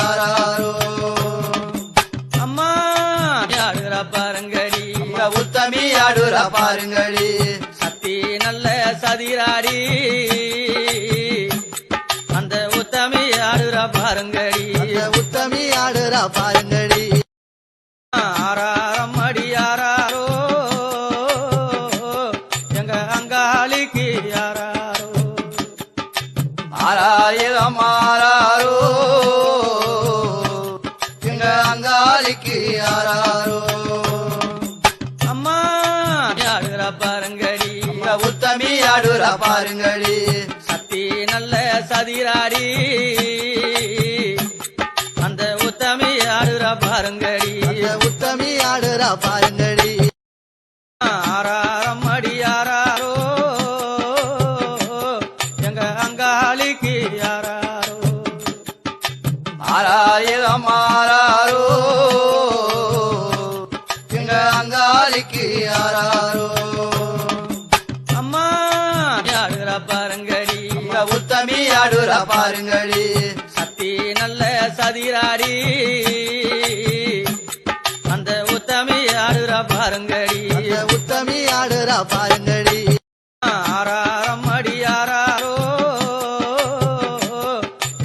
யாராரோ அம்மா ஆடுறா பாருங்கடி உத்தமி ஆடுறா பாருங்கடி சக்தி நல்ல சதிராடி அந்த உத்தமி ஆடுறா பாருங்கடி உத்தமி ஆடுறா பாருங்கடி ஆறாரம் அடி யாராரோ எங்க அங்காளிக்கு யாராரோ ஆறாயிரம் ஆறாரோ எங்க அங்காளிக்கு யாராரோ அம்மா ஆடுறா பாருங்கடி உத்தமி ஆடுறா பாருங்கடி சக்தி நல்ல சதிராடி அந்த உத்தமி ஆடுறா பாருங்கடி உத்தமி ஆடுறா பாருங்கடி ஆறாரம் அடி யாராரோ எங்க அங்காளிக்கு யாராரோ ஆறாயிரம் ஆறாரோ எங்க அங்காளிக்கு யாராரோ அம்மா ஆடுறா பாருங்கடி உத்தமி ஆடுறா பாருங்கடி சக்தி நல்ல சதிராடி அந்த உத்தமி ஆடுறா பாருங்கடி உத்தமி ஆடுறா பாருங்கடி ஆறாரம் அடி யாராரோ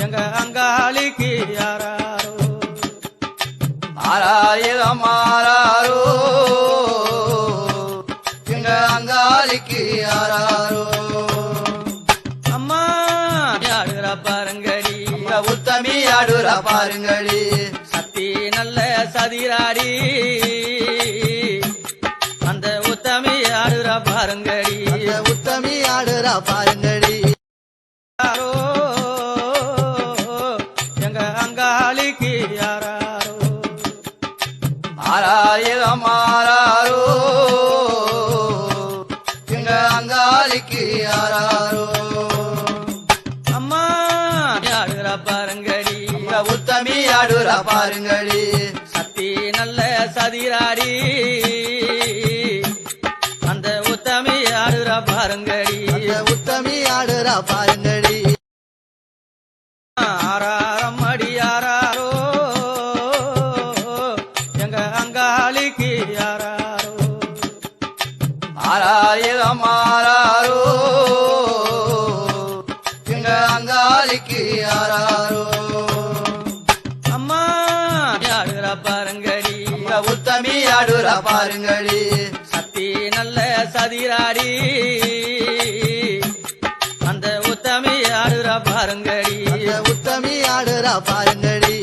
எங்க அங்காளிக்கு யாராரோ ஆறாயிரம் ஆறாரோ எங்க அங்காளிக்கு யாராரோ அம்மா ஆடுறா பாருங்கடி உத்தமி ஆடுறா பாருங்கடி சக்தி நல்ல சதிராடி அந்த உத்தமி ஆடுறா பாருங்கடி உத்தமி ஆடுறா பாருங்கடி யாரோ எங்க அங்காளிக்கு யாராரோ ஆறாயிரம் ஆறாரோ எங்க அங்காளிக்கு யாராரோ அம்மா ஆடுறா பாருங்கடி உத்தமி ஆடுறா பாருங்கடி சக்தி நல்ல சதிராடி அந்த உத்தமி ஆடுறா பாருங்கடி உத்தமி ஆடுறா பாருங்கடி ஆறாரம் அடி யாராரோ எங்க அங்காளிக்கு யாராரோ ஆறாயிரம் ஆறாரோ எங்க அங்காளிக்கு யாராரோ அம்மா ஆடுறா பாருங்கடி உத்தமி ஆடுறா பாருங்கடி சக்தி நல்ல சதிராடி அந்த உத்தமி ஆடுறா பாருங்கடி உத்தமி ஆடுறா பாருங்கடி